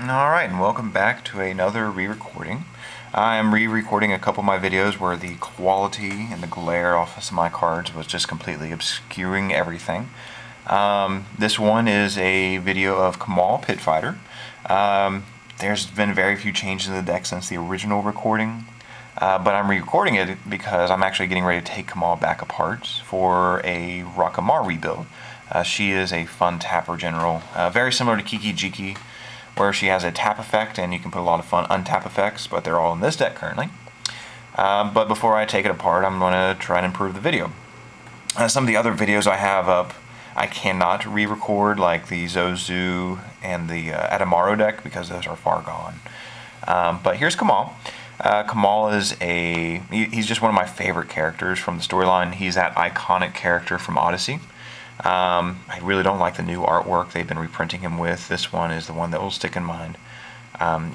Alright, and welcome back to another re-recording. I am re-recording a couple of my videos where the quality and the glare off of some of my cards was just completely obscuring everything. This one is a video of Kamahl Pit Fighter. There's been very few changes in the deck since the original recording, but I'm re-recording it because I'm actually getting ready to take Kamahl back apart for a Rakamar rebuild. She is a fun tapper general, very similar to Kiki Jiki, where she has a tap effect and you can put a lot of fun untap effects, but they're all in this deck currently. But before I take it apart, I'm going to try and improve the video. Some of the other videos I have up, I cannot re-record, like the Zozu and the Adamaro deck, because those are far gone. But here's Kamahl. Kamahl is he's just one of my favorite characters from the storyline. He's that iconic character from Odyssey. I really don't like the new artwork they've been reprinting him with. This one is the one that will stick in mind.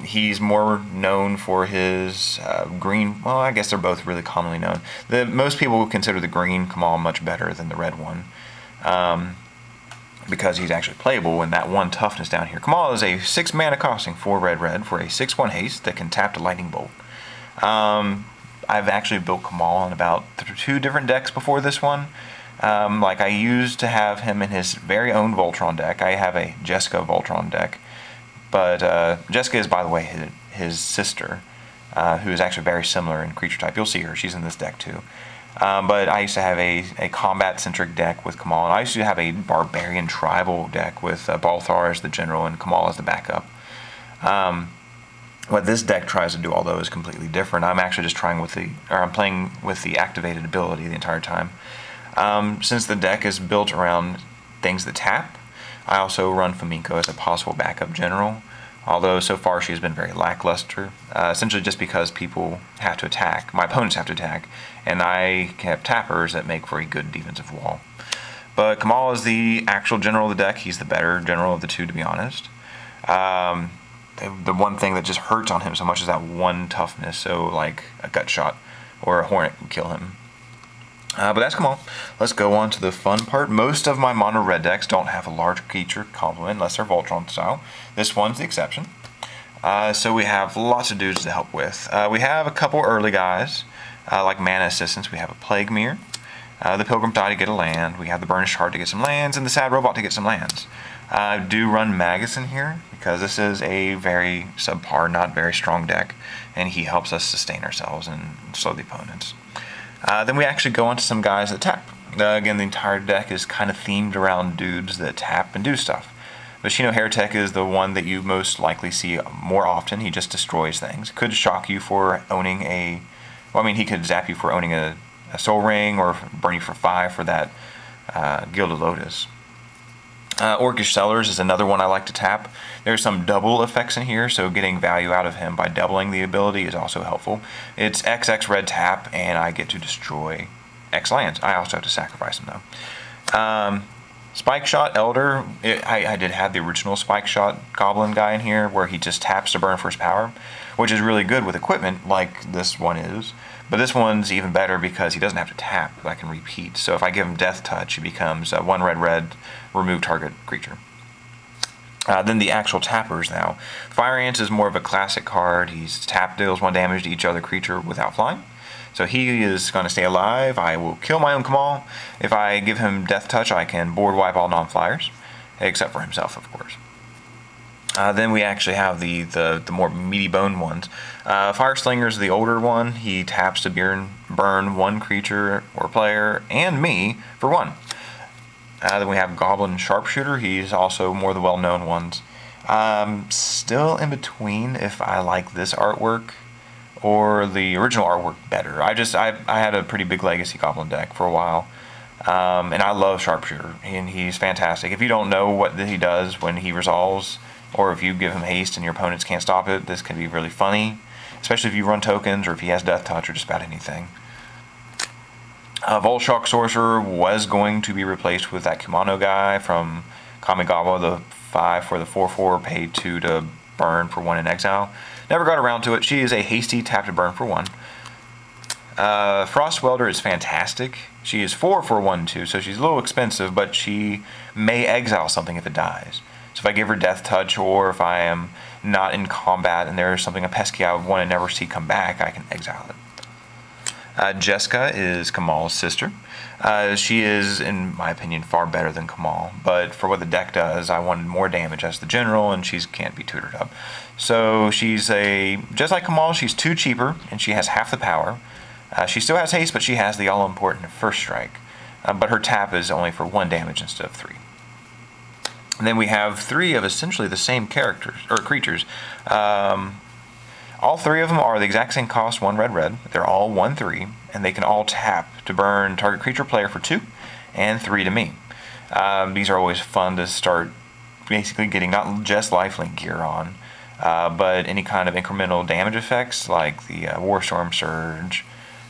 He's more known for his green, well, I guess they're both really commonly known. Most people would consider the green Kamahl much better than the red one, because he's actually playable in that one toughness down here. Kamahl is a 6 mana costing 4 red for a 6/1 haste that can tap to lightning bolt. I've actually built Kamahl on about 2 different decks before this one. Like I used to have him in his very own Voltron deck. I have a Jeska Voltron deck, but Jeska is, by the way, his sister, who is actually very similar in creature type. You'll see her; she's in this deck too. But I used to have a combat-centric deck with Kamahl, and I used to have a barbarian tribal deck with Balthar as the general and Kamahl as the backup. What this deck tries to do, although, is completely different. I'm actually just trying with I'm playing with the activated ability the entire time. Since the deck is built around things that tap, I also run Flamenco as a possible backup general, although so far she has been very lackluster, essentially just because people have to attack, my opponents have to attack, and I have tappers that make for a good defensive wall. But Kamahl is the actual general of the deck. He's the better general of the two, to be honest. The one thing that just hurts on him so much is that one toughness, so like a gut shot or a hornet can kill him. But that's Kamahl. Let's go on to the fun part. Most of my mono red decks don't have a large creature complement unless they're Voltron style. This one's the exception. So we have lots of dudes to help with. We have a couple early guys, like mana assistants. We have a Plague Mirror, the Pilgrim Die to get a land. We have the Burnished Heart to get some lands, and the Sad Robot to get some lands. I do run Magus in here because this is a very subpar, not very strong deck, and he helps us sustain ourselves and slow the opponents. Then we actually go on to some guys that tap. Again, the entire deck is kind of themed around dudes that tap and do stuff. Vashino Heretic is the one that you most likely see more often. He just destroys things. Could shock you for owning he could zap you for owning a Soul Ring, or burn you for 5 for that Gilded Lotus. Orcish Sellers is another one I like to tap. There's some double effects in here, so getting value out of him by doubling the ability is also helpful. It's XX red tap, and I get to destroy X lands. I also have to sacrifice them, though. Spike Shot Elder, I did have the original Spike Shot Goblin guy in here, where he just taps to burn for his power, which is really good with equipment like this one is. But this one's even better because he doesn't have to tap. I can repeat. So if I give him Death Touch, he becomes 1 red, remove target creature. Then the actual tappers now. Fire Ant is more of a classic card. He's tap, deals 1 damage to each other creature without flying. So he is going to stay alive. I will kill my own Kamahl. If I give him Death Touch, I can board wipe all non-flyers, except for himself, of course. Then we actually have the more meaty bone ones. Fire Slinger is the older one. He taps to burn 1 creature or player and me for 1. Then we have Goblin Sharpshooter. He's also more the well-known ones. Still in between if I like this artwork or the original artwork better. I had a pretty big Legacy Goblin deck for a while. And I love Sharpshooter, and he's fantastic. If you don't know what he does when he resolves, or if you give him haste and your opponents can't stop it, this can be really funny, especially if you run tokens or if he has Death Touch or just about anything. Volshock Sorcerer was going to be replaced with that Kumano guy from Kamigawa, the 5 for the 4/4, pay 2 to burn for 1 in exile. Never got around to it. She is a hasty tap to burn for 1. Frost Welder is fantastic. She is 4 for 1 too, so she's a little expensive, but she may exile something if it dies. So if I give her Death Touch, or if I am not in combat and there's something, a pesky I would want to never see come back, I can exile it. Jeska is Kamahl's sister. She is, in my opinion, far better than Kamahl, but for what the deck does, I wanted more damage as the general, and she can't be tutored up. So she's just like Kamahl, she's 2 cheaper, and she has half the power. She still has haste, but she has the all-important first strike. But her tap is only for 1 damage instead of 3. And then we have 3 of essentially the same characters, or creatures. All 3 of them are the exact same cost, 1 red red. They're all 1/3, and they can all tap to burn target creature player for 2, and 3 to me. These are always fun to start basically getting not just lifelink gear on, but any kind of incremental damage effects like the Warstorm Surge,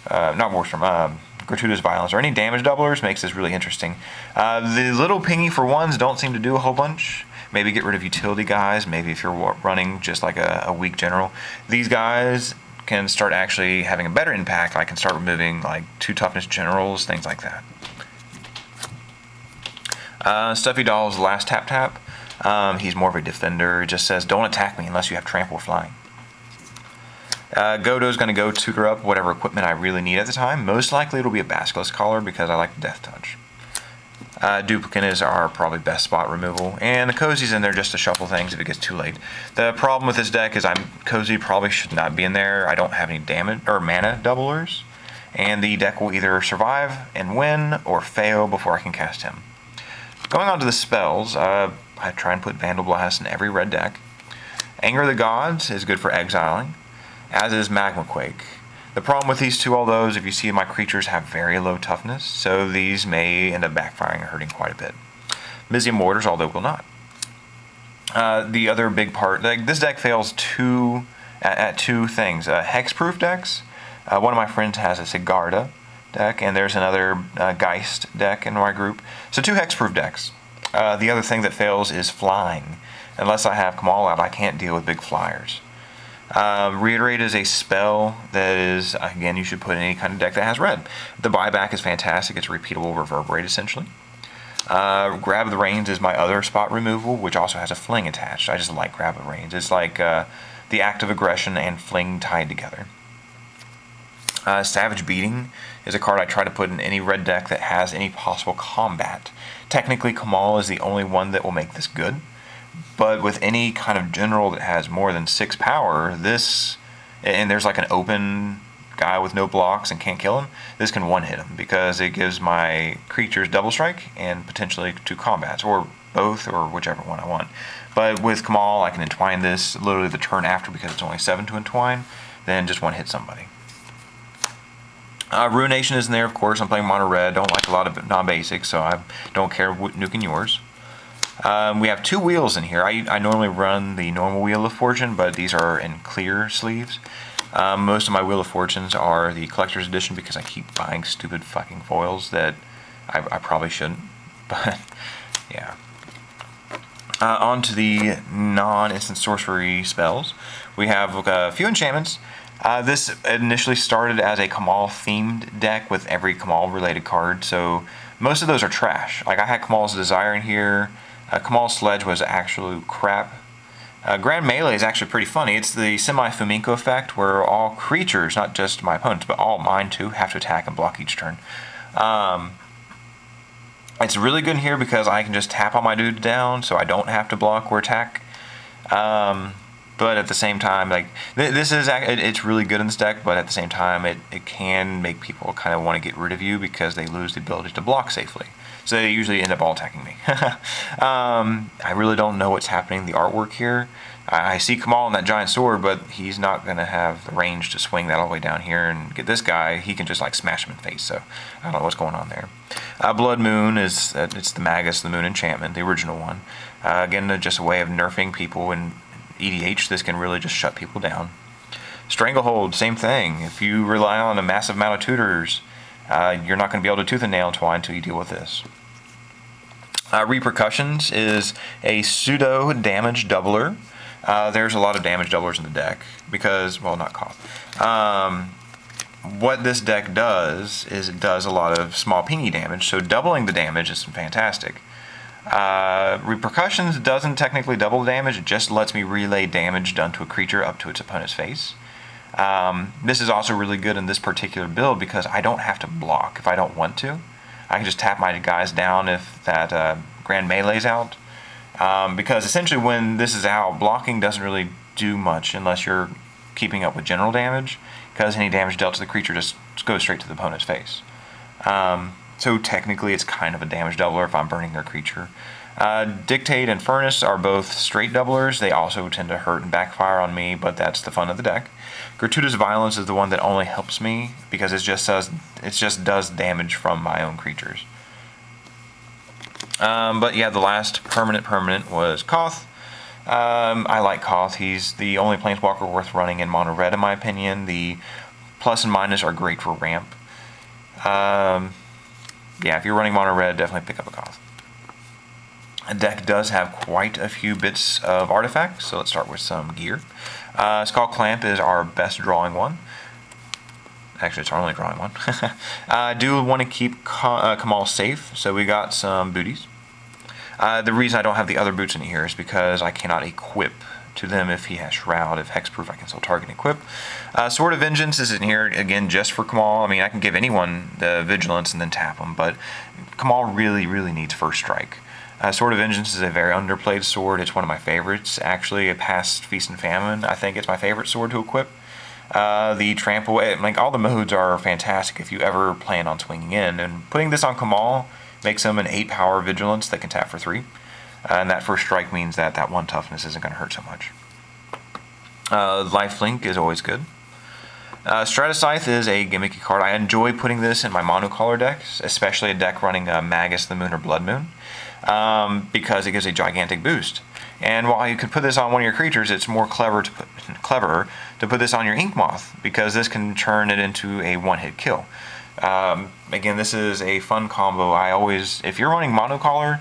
not Warstorm, Gratuitous Violence, or any damage doublers makes this really interesting. The little pingy for ones don't seem to do a whole bunch. Maybe get rid of utility guys, maybe if you're running just like a weak general. These guys can start actually having a better impact. I can start removing like 2 toughness generals, things like that. Stuffy Doll's last tap. He's more of a defender. It just says, don't attack me unless you have trample or flying. Godo's going to go tutor up whatever equipment I really need at the time. Most likely it'll be a Basilisk Collar because I like the Death Touch. Duplicate is our probably best spot removal, and the Cozy's in there just to shuffle things if it gets too late. The problem with this deck is Cozy probably should not be in there. I don't have any damage or mana doublers, and the deck will either survive and win or fail before I can cast him. Going on to the spells, I try and put Vandal Blast in every red deck. Anger of the Gods is good for exiling, as is Magma Quake. The problem with these 2, although, is if you see my creatures have very low toughness, so these may end up backfiring and hurting quite a bit. Mizzium Mortars, although will not. The other big part, like this deck fails at 2 things. Hexproof decks. One of my friends has a Sigarda deck, and there's another Geist deck in my group. So 2 hexproof decks. The other thing that fails is flying. Unless I have Kamahl out, I can't deal with big flyers. Reiterate is a spell that is, again, you should put in any kind of deck that has red. The buyback is fantastic. It's a repeatable Reverberate, essentially. Grab the Reins is my other spot removal, which also has a fling attached. I just like Grab the Reins. It's like the act of aggression and fling tied together. Savage Beating is a card I try to put in any red deck that has any possible combat. Technically, Kamahl is the only one that will make this good. But with any kind of general that has more than 6 power, and there's like an open guy with no blocks and can't kill him, this can one-hit him because it gives my creatures double strike and potentially 2 combats, or both, or whichever one I want. But with Kamahl, I can entwine this literally the turn after because it's only 7 to entwine, then just one-hit somebody. Ruination is in there, of course. I'm playing mono red, don't like a lot of non-basics, so I don't care nuking yours. We have 2 wheels in here. I normally run the normal Wheel of Fortune, but these are in clear sleeves. Most of my Wheel of Fortunes are the collector's edition because I keep buying stupid fucking foils that I probably shouldn't. But, yeah. On to the non-instant sorcery spells. We have a few enchantments. This initially started as a Kamahl-themed deck with every Kamahl-related card, so most of those are trash. Like, I had Kamahl's Desire in here. Kamahl's Sledge was absolute crap. Grand Melee is actually pretty funny. It's the semi-Fuminko effect where all creatures, not just my opponents, but all mine too, have to attack and block each turn. It's really good in here because I can just tap all my dudes down so I don't have to block or attack. But at the same time, like it's really good in this deck, but at the same time it can make people kind of want to get rid of you because they lose the ability to block safely. So they usually end up all attacking me. I really don't know what's happening in the artwork here. I see Kamahl in that giant sword, but he's not going to have the range to swing that all the way down here and get this guy. He can just like smash him in the face, so I don't know what's going on there. Blood Moon is it's the Magus, the Moon enchantment, the original one. Again, just a way of nerfing people, and EDH, this can really just shut people down. Stranglehold, same thing. If you rely on a massive amount of tutors, you're not going to be able to tooth and nail entwine until you deal with this. Repercussions is a pseudo damage doubler. There's a lot of damage doublers in the deck because, well, not cost. What this deck does is it does a lot of small pingy damage, so doubling the damage is fantastic. Repercussions doesn't technically double the damage, it just lets me relay damage done to a creature up to its opponent's face. This is also really good in this particular build because I don't have to block if I don't want to. I can just tap my guys down if that Grand Melee's out. Because essentially when this is out, blocking doesn't really do much unless you're keeping up with general damage, because any damage dealt to the creature just goes straight to the opponent's face. So technically it's kind of a damage doubler if I'm burning their creature. Dictate and Furnace are both straight doublers. They also tend to hurt and backfire on me, but that's the fun of the deck. Gratuitous Violence is the one that only helps me because it just does damage from my own creatures. But yeah, the last permanent was Koth. I like Koth. He's the only planeswalker worth running in mono red in my opinion. The plus and minus are great for ramp. Yeah, if you're running mono red, definitely pick up a Koth. The deck does have quite a few bits of artifacts, so let's start with some gear. Skull Clamp is our best drawing one. Actually, it's our only drawing one. I do want to keep Kamahl safe, so we got some booties. The reason I don't have the other boots in here is because I cannot equip to them if he has Shroud. If Hexproof, I can still target and equip. Sword of Vengeance is in here, again, just for Kamahl. I mean, I can give anyone the Vigilance and then tap them, but Kamahl really needs First Strike. Sword of Vengeance is a very underplayed sword. It's one of my favorites. Actually, past Feast and Famine, I think it's my favorite sword to equip. The Trample, like all the modes are fantastic if you ever plan on swinging in. And putting this on Kamahl makes him an 8-power Vigilance that can tap for 3. And that First Strike means that that 1 toughness isn't going to hurt so much. Lifelink is always good. Stratascythe is a gimmicky card. I enjoy putting this in my monocolor decks, especially a deck running Magus the Moon or Blood Moon, because it gives a gigantic boost. And while you could put this on one of your creatures, it's more cleverer to put this on your Ink Moth, because this can turn it into a one-hit kill. Again, this is a fun combo. If you're running monocolor,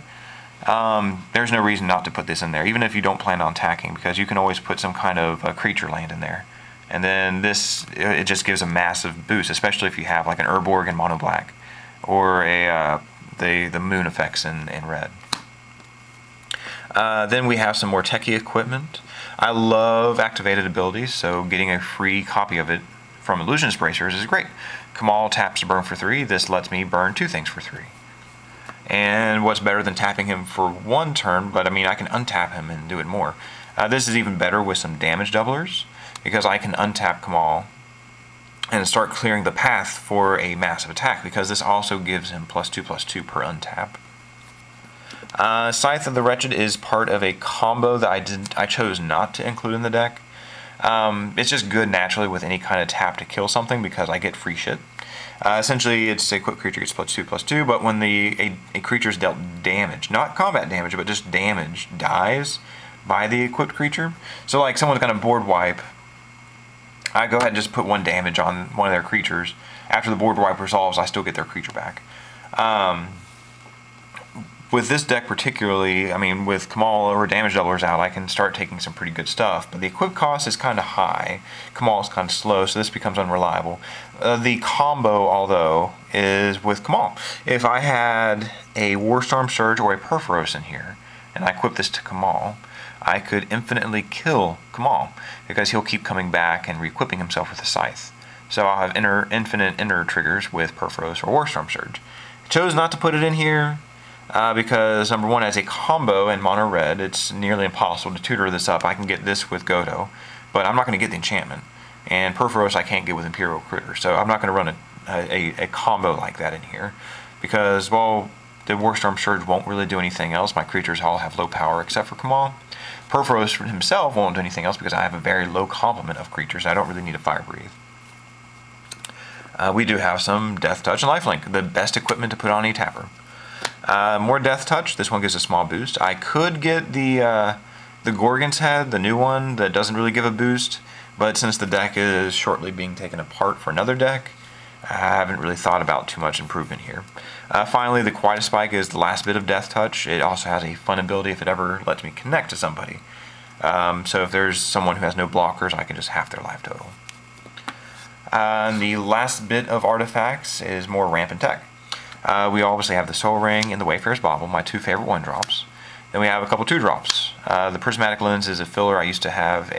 there's no reason not to put this in there, even if you don't plan on attacking, because you can always put some kind of creature land in there. And then this, it just gives a massive boost, especially if you have like an Urborg in mono black, or the moon effects in red. Then we have some more techie equipment. I love activated abilities, so getting a free copy of it from Illusionist Bracers is great. Kamahl taps to burn for 3. This lets me burn 2 things for 3. And what's better than tapping him for 1 turn, but I mean I can untap him and do it more. This is even better with some damage doublers, because I can untap Kamahl and start clearing the path for a massive attack, because this also gives him +2/+2 per untap. Scythe of the Wretched is part of a combo that I chose not to include in the deck. It's just good naturally with any kind of tap to kill something, because I get free shit. Essentially, it's a equipped creature gets +2/+2, but when a creature's dealt damage, not combat damage, but just damage, dies by the equipped creature. So like someone's going to board wipe, I go ahead and just put 1 damage on one of their creatures. After the board wipe resolves, I still get their creature back. With this deck particularly, I mean, with Kamahl or damage doublers out, I can start taking some pretty good stuff, but the equip cost is kind of high. Kamahl is kind of slow, so this becomes unreliable. The combo, although, is with Kamahl. If I had a Warstorm Surge or a Perforos in here, and I equip this to Kamahl, I could infinitely kill Kamahl, because he'll keep coming back and re-equipping himself with a Scythe. So I'll have infinite enter triggers with Perforos or Warstorm Surge. I chose not to put it in here, because number 1, as a combo in mono red, it's nearly impossible to tutor this up. I can get this with Godo, but I'm not going to get the enchantment. And Perforos I can't get with Imperial Critter, so I'm not going to run a combo like that in here, because, well, the Warstorm Surge won't really do anything else. My creatures all have low power except for Kamahl. Perforos himself won't do anything else because I have a very low complement of creatures. I don't really need a Fire Breathe. We do have some Death Touch and Lifelink, the best equipment to put on a tapper. More Death Touch. This one gives a small boost. I could get the Gorgon's Head, the new one, that doesn't really give a boost, but since the deck is shortly being taken apart for another deck, I haven't really thought about too much improvement here. Finally, the Quietest Spike is the last bit of Death Touch. It also has a fun ability if it ever lets me connect to somebody. So if there's someone who has no blockers, I can just half their life total. And the last bit of artifacts is more ramp and tech. We obviously have the Soul Ring and the Wayfarer's Bauble, my 2 favorite 1-drops. Then we have a couple 2-drops. The Prismatic Lens is a filler. I used to have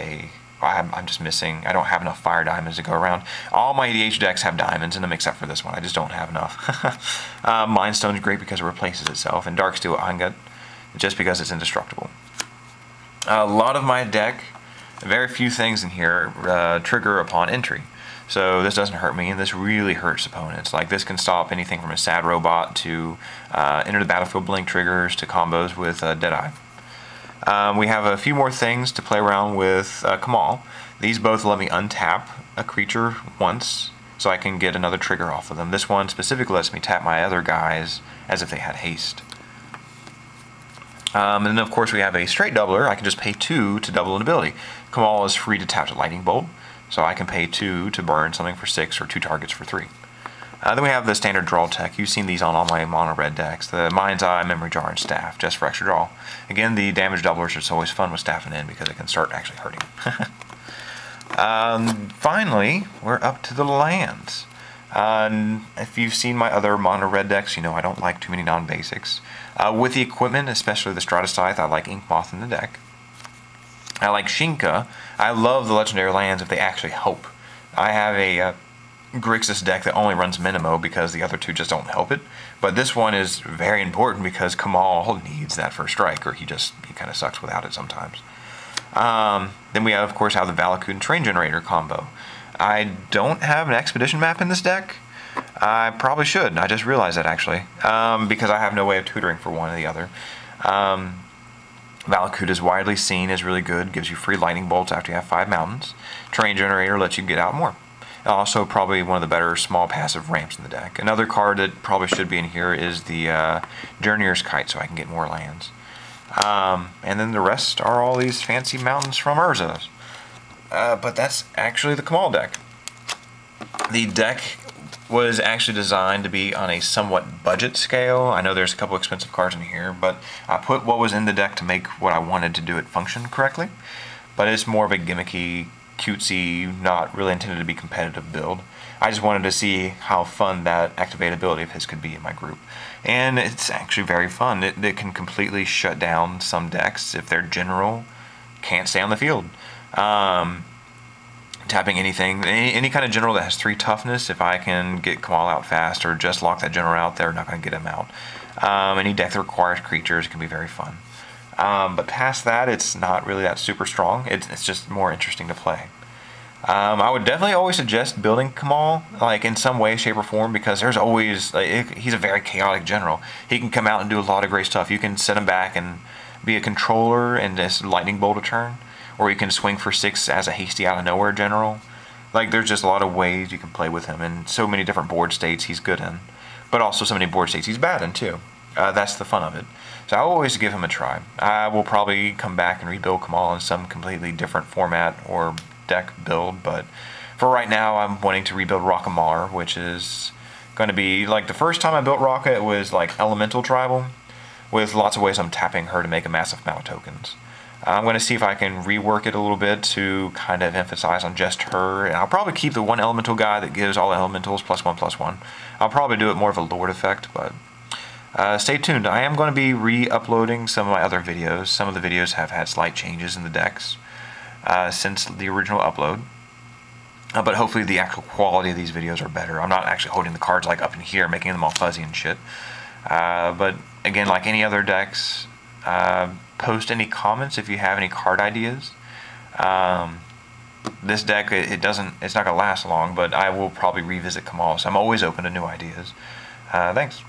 I'm just missing. I don't have enough fire diamonds to go around. All my EDH decks have diamonds in them except for this one. I just don't have enough. Mind Stone's great because it replaces itself, and Darksteel Ingot just because it's indestructible. A lot of my deck, very few things in here trigger upon entry. So this doesn't hurt me, and this really hurts opponents. Like, this can stop anything from a Sad Robot to enter the battlefield blink triggers to combos with Deadeye. We have a few more things to play around with Kamahl. These both let me untap a creature once, so I can get another trigger off of them. This one specifically lets me tap my other guys as if they had haste. And then of course we have a straight doubler. I can just pay 2 to double an ability. Kamahl is free to tap to Lightning Bolt, so I can pay 2 to burn something for 6 or 2 targets for 3. Then we have the standard draw tech. You've seen these on all my mono red decks. The Mind's Eye, Memory Jar, and Staff, just for extra draw. Again, the damage doublers is always fun with staffing in because it can start actually hurting. Finally, we're up to the lands. If you've seen my other mono red decks, you know I don't like too many non-basics. With the equipment, especially the Strata Scythe, I like Ink Moth in the deck. I like Shinka. I love the legendary lands if they actually help. I have a Grixis deck that only runs Minimo because the other 2 just don't help it. But this one is very important because Kamahl needs that first strike, or he kind of sucks without it sometimes. Then we of course have the Valakut and Terrain Generator combo. I don't have an Expedition map in this deck. I probably should. I just realized that actually, because I have no way of tutoring for one or the other. Valakut is widely seen as really good, gives you free lightning bolts after you have 5 mountains. Terrain Generator lets you get out more. Also probably one of the better small passive ramps in the deck. Another card that probably should be in here is the Journeyer's Kite, so I can get more lands. And then the rest are all these fancy mountains from Urza's. But that's actually the Kamahl deck. The deck was actually designed to be on a somewhat budget scale. I know there's a couple expensive cards in here, but I put what was in the deck to make what I wanted to do it function correctly. But it's more of a gimmicky, cutesy, not really intended to be competitive build. I just wanted to see how fun that activate ability of his could be in my group. And it's actually very fun. It can completely shut down some decks if their general can't stay on the field. Tapping anything, any kind of general that has 3 toughness, if I can get Kamahl out fast or just lock that general out, they're not going to get him out. Any deck that requires creatures can be very fun. But past that, it's not really that super strong. It's just more interesting to play. I would definitely always suggest building Kamahl, like in some way, shape, or form, because there's always, he's a very chaotic general. He can come out and do a lot of great stuff. You can set him back and be a controller and just lightning bolt a turn, or you can swing for 6 as a hasty out of nowhere general. Like, there's just a lot of ways you can play with him, and so many different board states he's good in, but also so many board states he's bad in too. That's the fun of it. So I always give him a try. I will probably come back and rebuild Kamahl in some completely different format or deck build, but for right now I'm wanting to rebuild Rockamar, which is going to be like the first time I built Rocka, it was like elemental tribal with lots of ways I'm tapping her to make a massive amount of tokens. I'm going to see if I can rework it a little bit to kind of emphasize on just her, and I'll probably keep the one elemental guy that gives all elementals +1/+1. I'll probably do it more of a Lord effect, but stay tuned. I am going to be re-uploading some of my other videos. Some of the videos have had slight changes in the decks since the original upload. But hopefully the actual quality of these videos are better. I'm not actually holding the cards like up in here, making them all fuzzy and shit. But again, like any other decks, post any comments if you have any card ideas. This deck, it's not going to last long, but I will probably revisit Kamahl, so I'm always open to new ideas. Thanks.